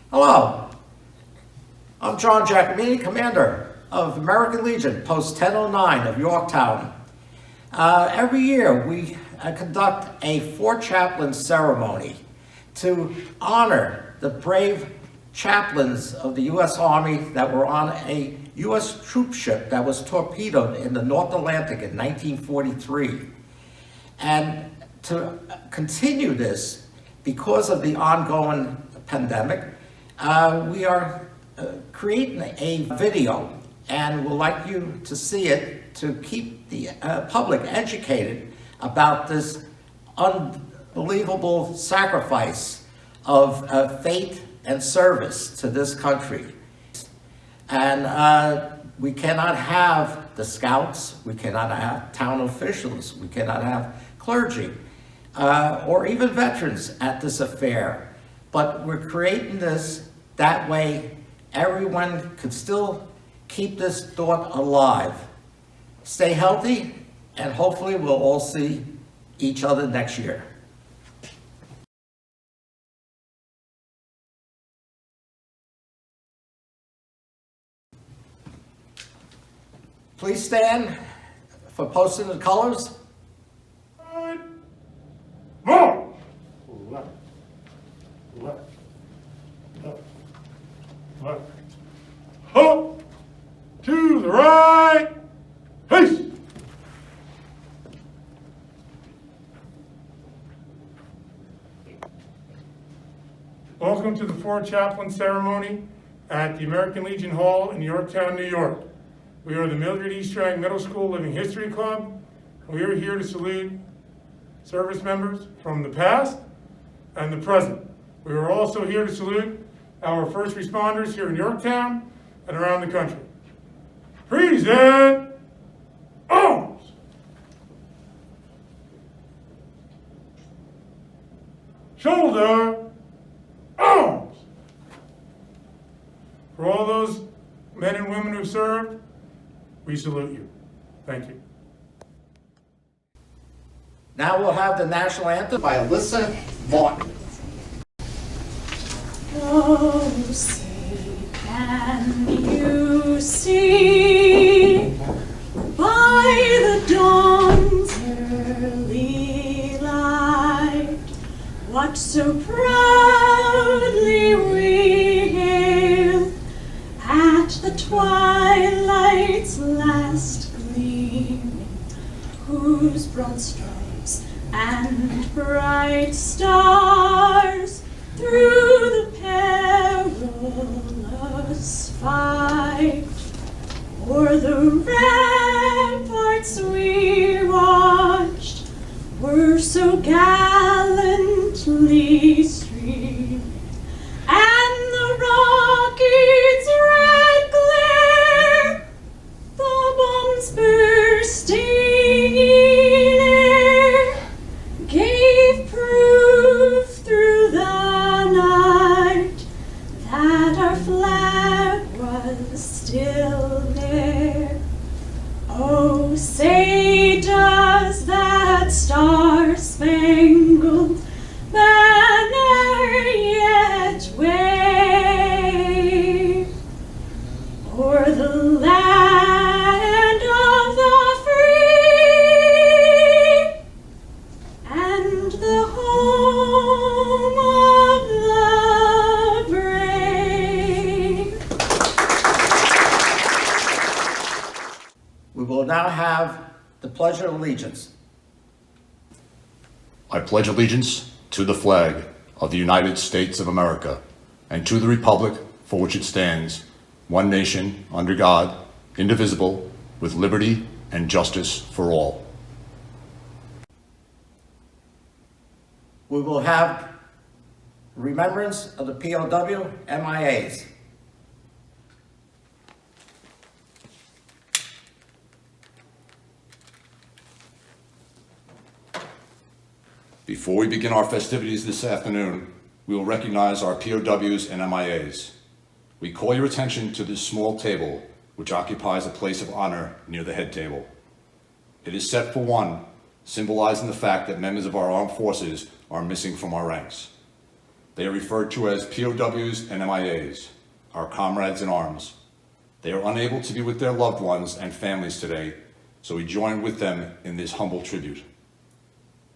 Hello, I'm John Giacomini, Commander of American Legion, Post 1009 of Yorktown. Every year we conduct a 4 chaplains ceremony to honor the brave chaplains of the U.S. Army that were on a U.S. troop ship that was torpedoed in the North Atlantic in 1943. And to continue this, because of the ongoing pandemic, we are creating a video, and we'd like you to see it to keep the public educated about this unbelievable sacrifice of faith and service to this country. And we cannot have the scouts, we cannot have town officials, we cannot have clergy, or even veterans at this affair. But we're creating this that way everyone could still keep this thought alive. Stay healthy, and hopefully we'll all see each other next year. Please stand for posting the colors. More! Left. Left. Left. Left. Up! To the right! Peace! Welcome to the 4 chaplain ceremony at the American Legion Hall in Yorktown, New York. We are the Mildred E. Strang Middle School Living History Club. We are here to salute service members from the past and the present. We are also here to salute our first responders here in Yorktown and around the country. Present arms! Shoulder arms! For all those men and women who served, we salute you. Thank you. Now we'll have the national anthem by Alyssa Martin. Oh, say, can you see by the dawn's early light what so proudly we hailed at the twilight's last gleaming, whose broad stripes and bright stars through the perilous fight o'er the ramparts we watched were so gallantly streaming, and the rocket's red glare, the bombs bursting in air, gave proof through the night that our flag was still there. Oh, say does that star-spangled banner yet wave o'er the land of the free and the home of the brave? We will now have the Pledge of Allegiance. I pledge allegiance to the flag of the United States of America and to the republic for which it stands, one nation, under God, indivisible, with liberty and justice for all. We will have remembrance of the POW MIAs. Before we begin our festivities this afternoon, we will recognize our POWs and MIAs. We call your attention to this small table, which occupies a place of honor near the head table. It is set for one, symbolizing the fact that members of our armed forces are missing from our ranks. They are referred to as POWs and MIAs, our comrades in arms. They are unable to be with their loved ones and families today, so we join with them in this humble tribute.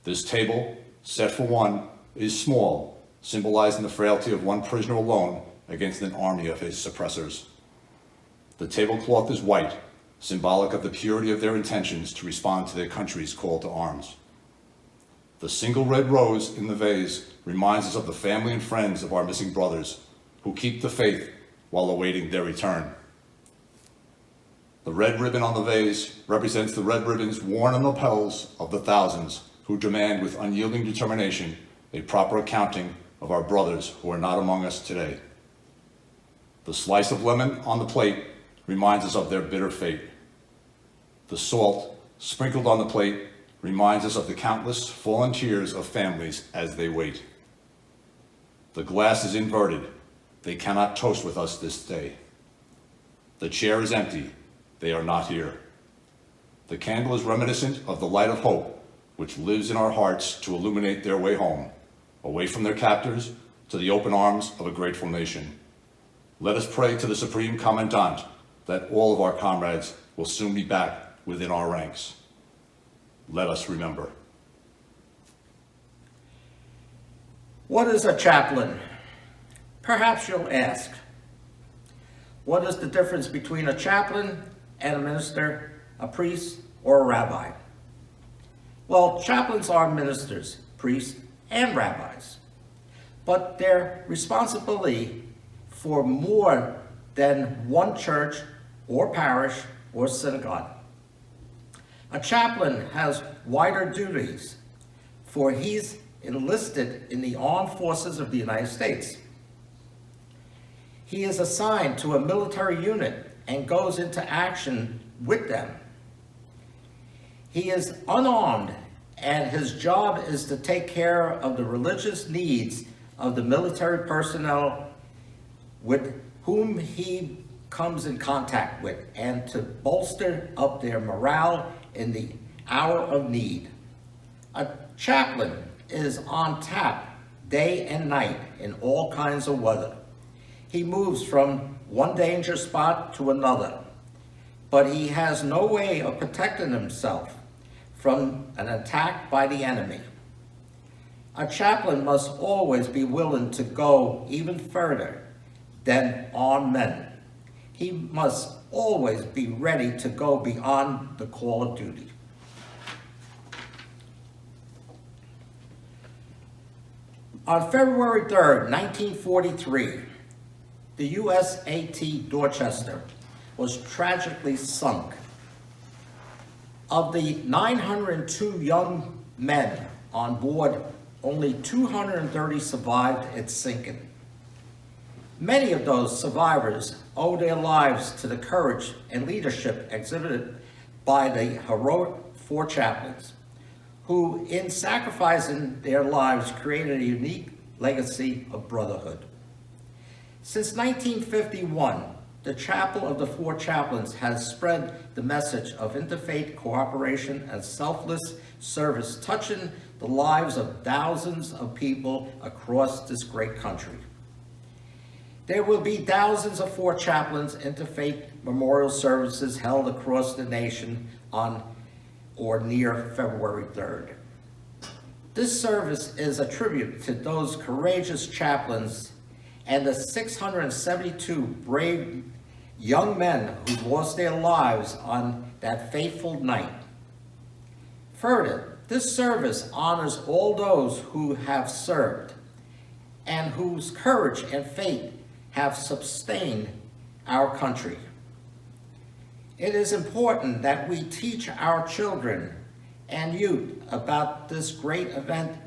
This table, set for one, is small, symbolizing the frailty of one prisoner alone against an army of his suppressors. The tablecloth is white, symbolic of the purity of their intentions to respond to their country's call to arms. The single red rose in the vase reminds us of the family and friends of our missing brothers who keep the faith while awaiting their return. The red ribbon on the vase represents the red ribbons worn on the lapels of the thousands who demand with unyielding determination a proper accounting of our brothers who are not among us today. The slice of lemon on the plate reminds us of their bitter fate. The salt sprinkled on the plate reminds us of the countless fallen tears of families as they wait. The glass is inverted. They cannot toast with us this day. The chair is empty. They are not here. The candle is reminiscent of the light of hope, which lives in our hearts to illuminate their way home, away from their captors to the open arms of a grateful nation. Let us pray to the Supreme Commandant that all of our comrades will soon be back within our ranks. Let us remember. What is a chaplain? Perhaps you'll ask. What is the difference between a chaplain and a minister, a priest, or a rabbi? Well, chaplains are ministers, priests, and rabbis, but their responsibility for more than one church or parish or synagogue. A chaplain has wider duties, for he's enlisted in the armed forces of the United States. He is assigned to a military unit and goes into action with them. He is unarmed, and his job is to take care of the religious needs of the military personnel with whom he comes in contact with, and to bolster up their morale in the hour of need. A chaplain is on tap day and night in all kinds of weather. He moves from one danger spot to another, but he has no way of protecting himself from an attack by the enemy. A chaplain must always be willing to go even further than armed men. He must always be ready to go beyond the call of duty. On February 3rd, 1943, the USAT Dorchester was tragically sunk. Of the 902 young men on board, only 230 survived its sinking. Many of those survivors owe their lives to the courage and leadership exhibited by the heroic four chaplains, who, in sacrificing their lives, created a unique legacy of brotherhood. Since 1951, the Chapel of the Four Chaplains has spread the message of interfaith cooperation and selfless service, touching the lives of thousands of people across this great country. There will be thousands of Four Chaplains interfaith memorial services held across the nation on or near February 3rd. This service is a tribute to those courageous chaplains and the 672 brave young men who lost their lives on that fateful night. Further, this service honors all those who have served and whose courage and faith have sustained our country. It is important that we teach our children and youth about this great event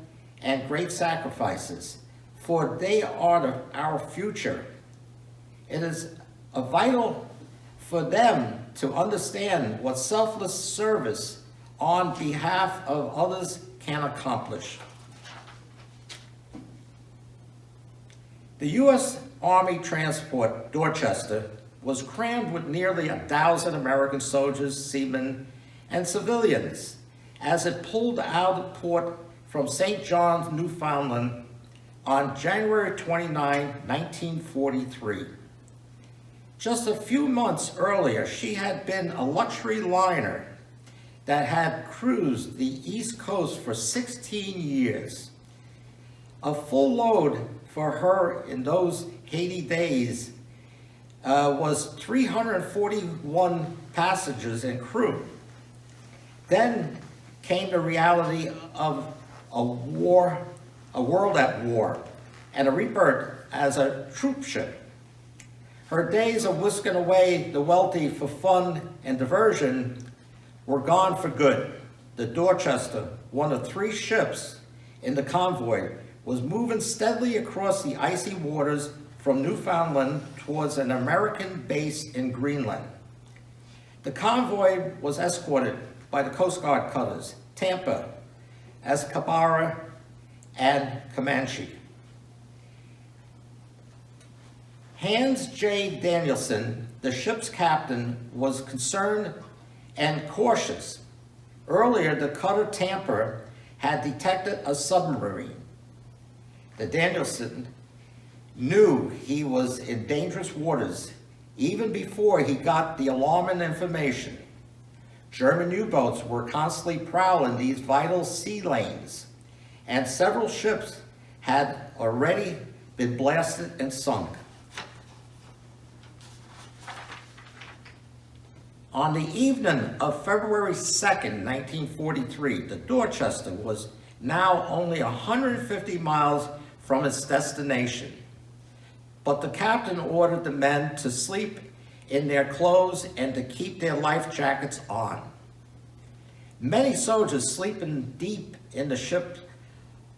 and great sacrifices, for they are our future. It is vital for them to understand what selfless service on behalf of others can accomplish. The U.S. Army transport Dorchester was crammed with nearly 1,000 American soldiers, seamen, and civilians as it pulled out of port from St. John's, Newfoundland, on January 29, 1943. Just a few months earlier, she had been a luxury liner that had cruised the East Coast for 16 years. A full load for her in those Haiti days was 341 passengers and crew. Then came the reality of a world at war, and a rebirth as a troop ship. Her days of whisking away the wealthy for fun and diversion were gone for good. The Dorchester, one of 3 ships in the convoy, was moving steadily across the icy waters from Newfoundland towards an American base in Greenland. The convoy was escorted by the Coast Guard cutters Tampa, Escabara, and Comanche. Hans J. Danielson, the ship's captain, was concerned and cautious. Earlier, the cutter Tampa had detected a submarine. The Danielson knew he was in dangerous waters even before he got the alarming information. German U-boats were constantly prowling these vital sea lanes, and several ships had already been blasted and sunk. On the evening of February 2nd, 1943, the Dorchester was now only 150 miles from its destination. But the captain ordered the men to sleep in their clothes and to keep their life jackets on. Many soldiers sleeping deep in the ship's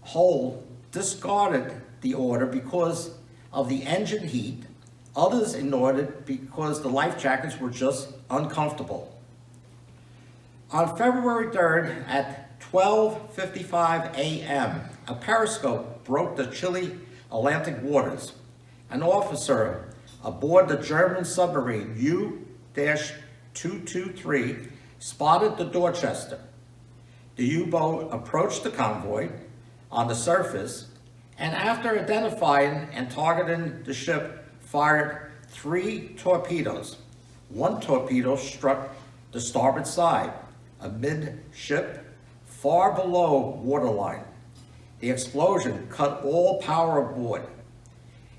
hold discarded the order because of the engine heat. Others ignored it because the life jackets were just uncomfortable. On February 3rd at 12:55 a.m., a periscope broke the chilly Atlantic waters. An officer aboard the German submarine U-223 spotted the Dorchester. The U-boat approached the convoy on the surface, and after identifying and targeting the ship, fired 3 torpedoes. One torpedo struck the starboard side, amidship, far below waterline. The explosion cut all power aboard,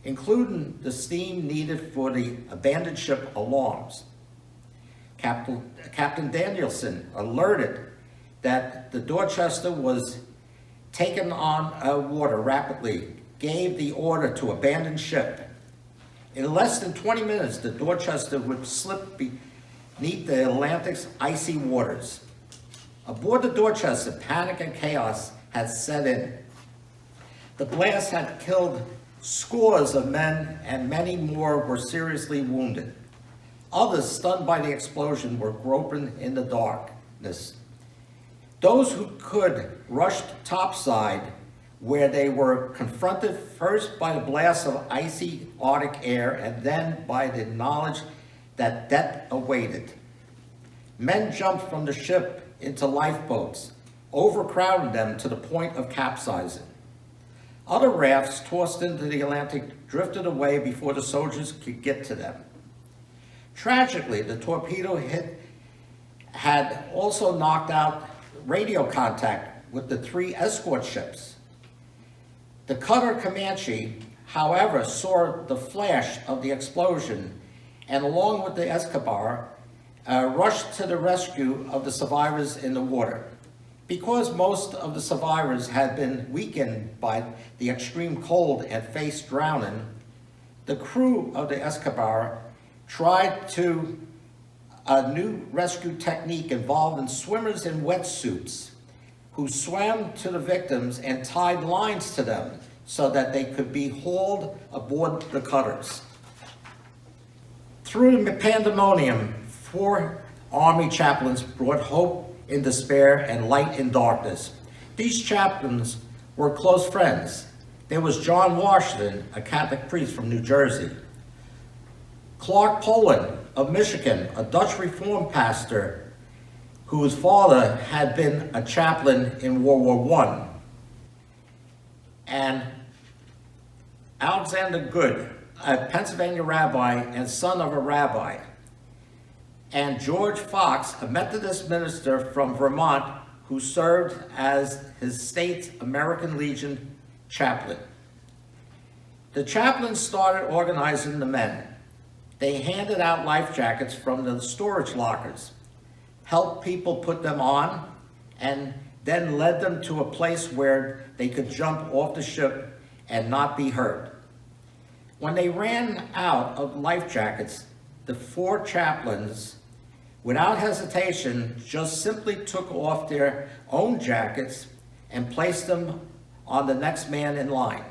including the steam needed for the abandoned ship alarms. Captain Danielson, alerted that the Dorchester was taking on water rapidly, gave the order to abandon ship. In less than 20 minutes, the Dorchester would slip beneath the Atlantic's icy waters. Aboard the Dorchester, panic and chaos had set in. The blast had killed scores of men, and many more were seriously wounded. Others, stunned by the explosion, were groping in the darkness. Those who could rushed topside, where they were confronted first by the blast of icy Arctic air and then by the knowledge that death awaited. Men jumped from the ship into lifeboats, overcrowding them to the point of capsizing. Other rafts tossed into the Atlantic drifted away before the soldiers could get to them. Tragically, the torpedo hit had also knocked out radio contact with the 3 escort ships. The cutter Comanche, however, saw the flash of the explosion and, along with the Escabara, rushed to the rescue of the survivors in the water. Because most of the survivors had been weakened by the extreme cold and faced drowning, the crew of the Escabara tried a new rescue technique involving swimmers in wetsuits who swam to the victims and tied lines to them so that they could be hauled aboard the cutters. Through the pandemonium, 4 Army chaplains brought hope in despair and light in darkness. These chaplains were close friends. There was John Washington, a Catholic priest from New Jersey. Clark Poland of Michigan, a Dutch Reformed pastor whose father had been a chaplain in World War I. And Alexander Good, a Pennsylvania rabbi and son of a rabbi, and George Fox, a Methodist minister from Vermont who served as his state's American Legion chaplain. The chaplains started organizing the men. They handed out life jackets from the storage lockers, helped people put them on, and then led them to a place where they could jump off the ship and not be hurt. When they ran out of life jackets, the 4 chaplains, without hesitation, just simply took off their own jackets and placed them on the next man in line.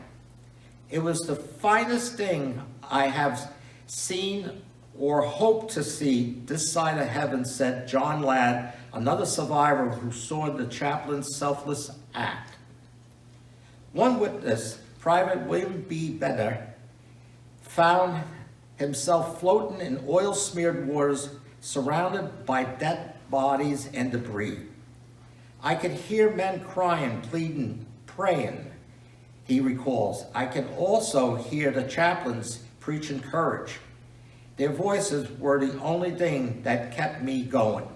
It was the finest thing I have seen or hope to see this side of heaven, said John Ladd, another survivor who saw the chaplain's selfless act. One witness, Private William B. Benner, found himself floating in oil-smeared waters surrounded by dead bodies and debris. I could hear men crying, pleading, praying, he recalls. I can also hear the chaplains preaching courage. Their voices were the only thing that kept me going.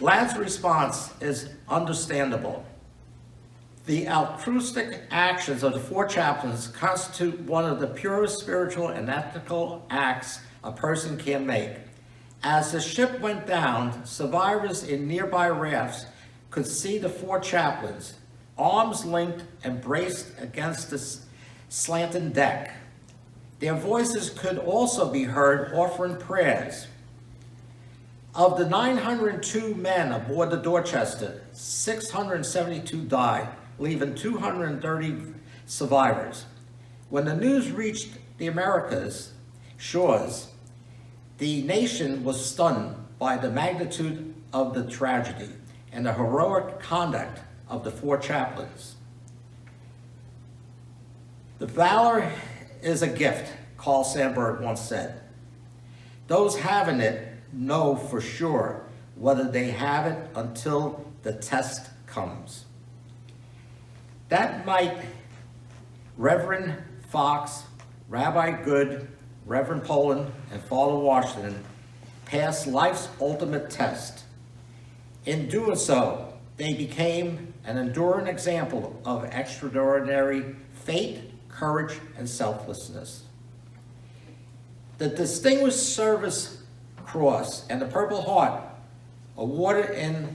Ladd's response is understandable. The altruistic actions of the 4 chaplains constitute one of the purest spiritual and ethical acts a person can make. As the ship went down, survivors in nearby rafts could see the 4 chaplains, arms linked and braced against the slanting deck. Their voices could also be heard offering prayers. Of the 902 men aboard the Dorchester, 672 died, leaving 230 survivors. When the news reached the Americas shores, the nation was stunned by the magnitude of the tragedy and the heroic conduct of the 4 chaplains. The valor is a gift, Carl Sandburg once said. Those having it know for sure whether they have it until the test comes. That night, Reverend Fox, Rabbi Good, Reverend Poland, and Father Washington passed life's ultimate test. In doing so, they became an enduring example of extraordinary faith, courage, and selflessness. The Distinguished Service Cross and the Purple Heart, awarded in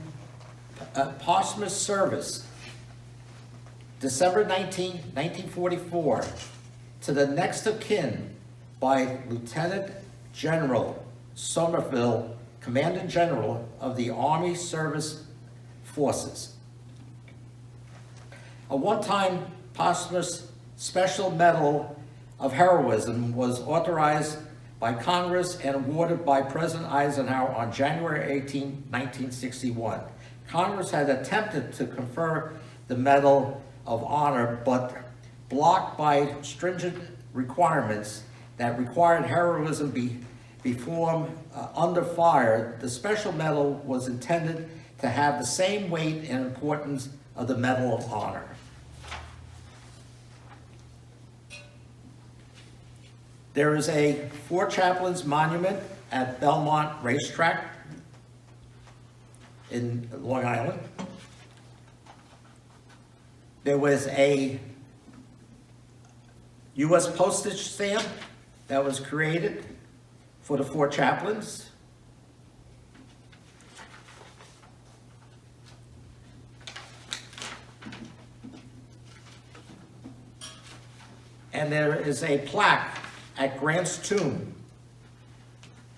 posthumous service December 19, 1944, to the next of kin by Lieutenant General Somerville, Commandant General of the Army Service Forces. A one-time posthumous Special Medal of Heroism was authorized by Congress and awarded by President Eisenhower on January 18, 1961. Congress had attempted to confer the Medal of Honor, but blocked by stringent requirements that required heroism be performed under fire. The special medal was intended to have the same weight and importance of the Medal of Honor. There is a 4 Chaplains monument at Belmont Racetrack in Long Island. There was a U.S. postage stamp that was created for the 4 chaplains. And there is a plaque at Grant's Tomb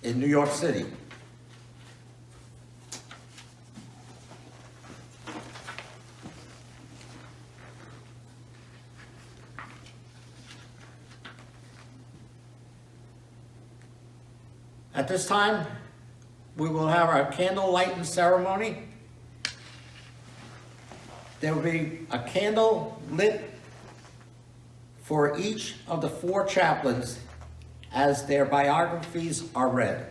in New York City. At this time, we will have our candle lighting ceremony. There will be a candle lit for each of the 4 chaplains as their biographies are read.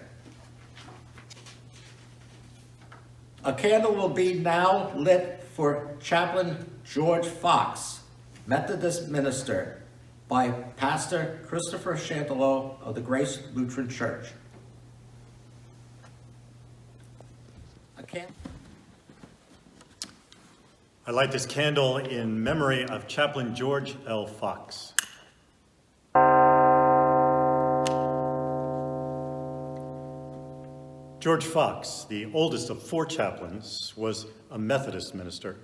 A candle will be now lit for Chaplain George Fox, Methodist minister, by Pastor Christopher Chantelow of the Grace Lutheran Church. I light this candle in memory of Chaplain George L. Fox. George Fox, the oldest of 4 chaplains, was a Methodist minister.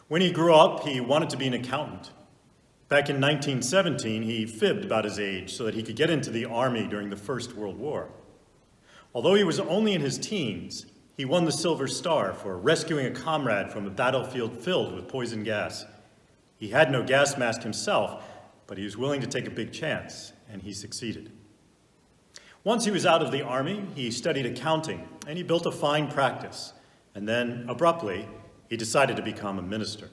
When he grew up, he wanted to be an accountant. Back in 1917, he fibbed about his age so that he could get into the Army during the First World War. Although he was only in his teens, he won the Silver Star for rescuing a comrade from a battlefield filled with poison gas. He had no gas mask himself, but he was willing to take a big chance, and he succeeded. Once he was out of the Army, he studied accounting, and he built a fine practice. And then, abruptly, he decided to become a minister.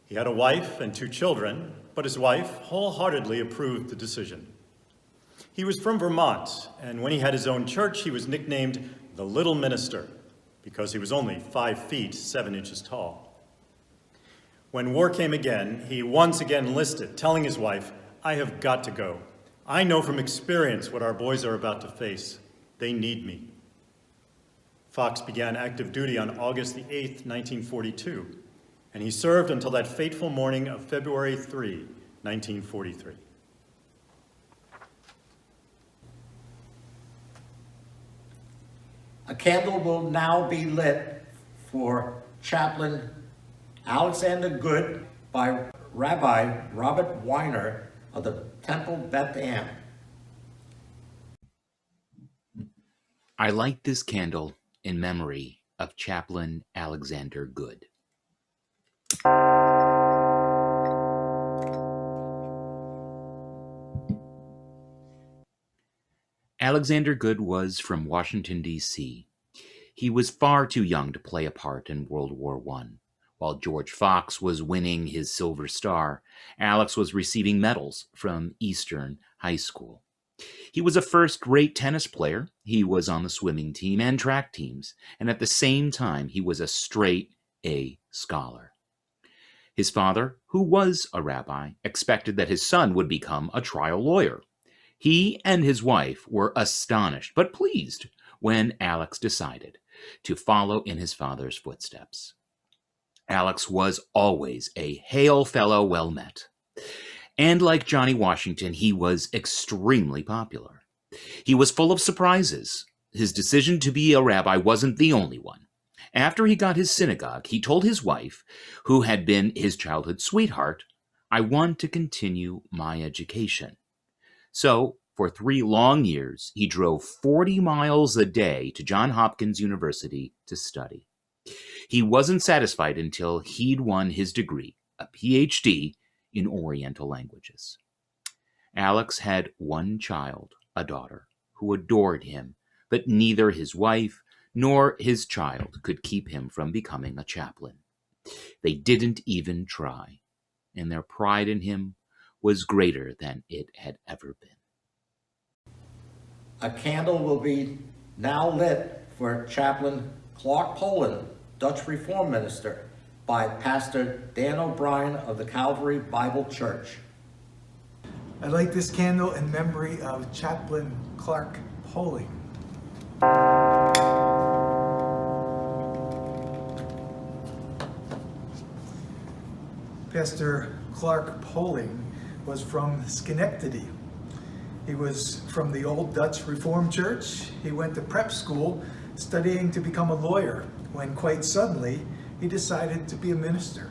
He had a wife and 2 children, but his wife wholeheartedly approved the decision. He was from Vermont, and when he had his own church, he was nicknamed the Little Minister, because he was only 5 feet 7 inches tall. When war came again, he once again enlisted, telling his wife, "I have got to go. I know from experience what our boys are about to face. They need me." Fox began active duty on August the 8th, 1942, and he served until that fateful morning of February 3, 1943. A candle will now be lit for Chaplain Alexander Good by Rabbi Robert Weiner of the Temple Beth Am. I light this candle in memory of Chaplain Alexander Good. Alexander Good was from Washington, D.C. He was far too young to play a part in World War I. While George Fox was winning his Silver Star, Alex was receiving medals from Eastern High School. He was a first-rate tennis player. He was on the swimming team and track teams, and at the same time, he was a straight-A scholar. His father, who was a rabbi, expected that his son would become a trial lawyer. He and his wife were astonished, but pleased, when Alex decided to follow in his father's footsteps. Alex was always a hail fellow well met. And like Johnny Washington, he was extremely popular. He was full of surprises. His decision to be a rabbi wasn't the only one. After he got his synagogue, he told his wife, who had been his childhood sweetheart, "I want to continue my education." So, for 3 long years, he drove 40 miles a day to Johns Hopkins University to study. He wasn't satisfied until he'd won his degree, a PhD in Oriental languages. Alex had 1 child, a daughter, who adored him, but neither his wife nor his child could keep him from becoming a chaplain. They didn't even try, and their pride in him was greater than it had ever been. A candle will be now lit for Chaplain Clark Poland, Dutch Reform Minister, by Pastor Dan O'Brien of the Calvary Bible Church. I light this candle in memory of Chaplain Clark Poling. Pastor Clark Poling was from Schenectady. He was from the old Dutch Reformed Church. He went to prep school studying to become a lawyer when quite suddenly he decided to be a minister.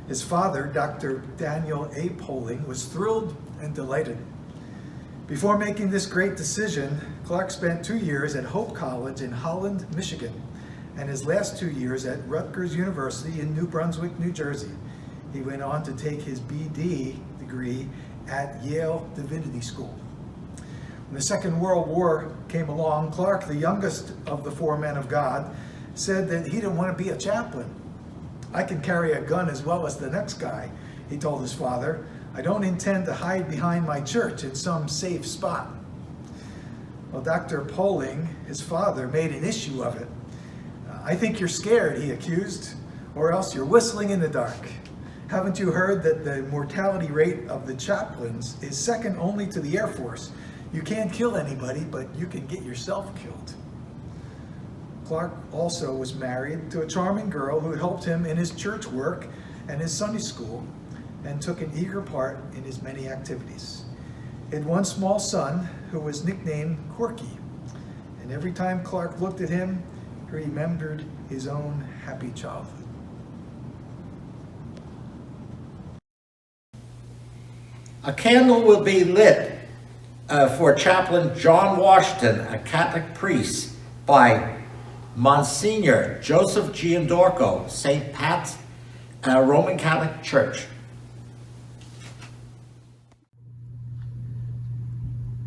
His father, Dr. Daniel A. Poling, was thrilled and delighted. Before making this great decision, Clark spent 2 years at Hope College in Holland, Michigan, and his last 2 years at Rutgers University in New Brunswick, New Jersey. He went on to take his BD degree at Yale Divinity School. When the Second World War came along, Clark, the youngest of the 4 men of God, said that he didn't want to be a chaplain. "I can carry a gun as well as the next guy," he told his father. "I don't intend to hide behind my church in some safe spot." Well, Dr. Poling, his father, made an issue of it. I think you're scared, he accused, or else you're whistling in the dark. Haven't you heard that the mortality rate of the chaplains is second only to the Air Force? You can't kill anybody, but you can get yourself killed. Clark also was married to a charming girl who helped him in his church work and his Sunday school, and took an eager part in his many activities. He had one small son who was nicknamed Corky, and every time Clark looked at him, he remembered his own happy childhood. A candle will be lit for Chaplain John Washington, a Catholic priest, by Monsignor Joseph Giandorco, St. Pat's Roman Catholic Church.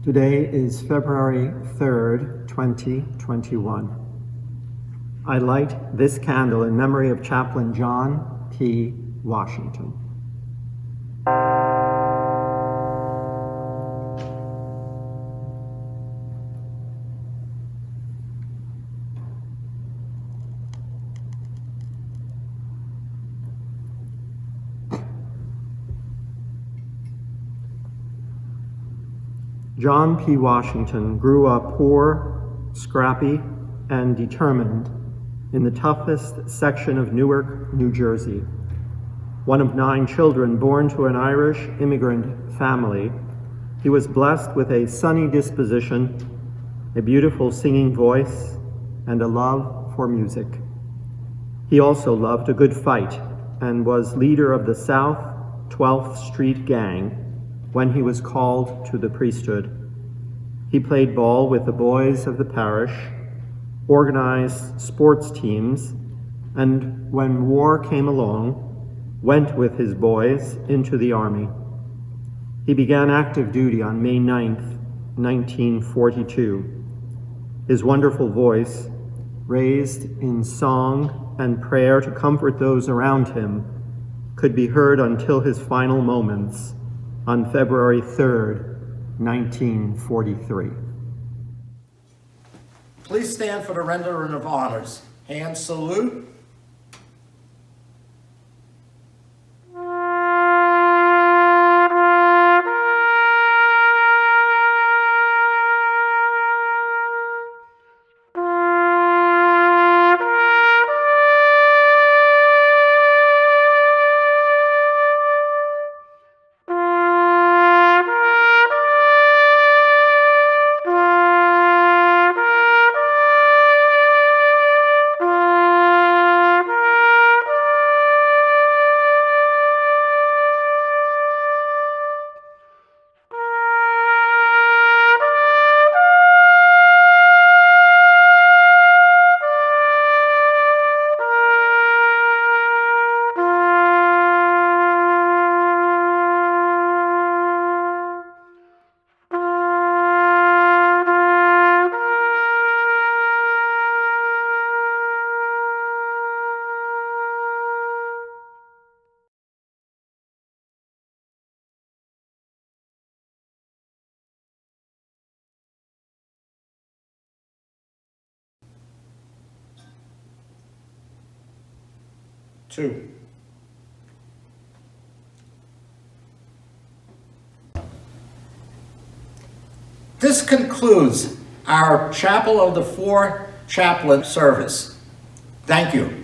Today is February 3rd, 2021. I light this candle in memory of Chaplain John P. Washington. John P. Washington grew up poor, scrappy, and determined in the toughest section of Newark, New Jersey. One of 9 children born to an Irish immigrant family, he was blessed with a sunny disposition, a beautiful singing voice, and a love for music. He also loved a good fight and was leader of the South 12th Street Gang when he was called to the priesthood. He played ball with the boys of the parish, organized sports teams, and when war came along, went with his boys into the army. He began active duty on May 9th, 1942. His wonderful voice, raised in song and prayer to comfort those around him, could be heard until his final moments on February 3rd, 1943. Please stand for the rendering of honors. Hand salute. Two. This concludes our Chapel of the Four Chaplain service. Thank you.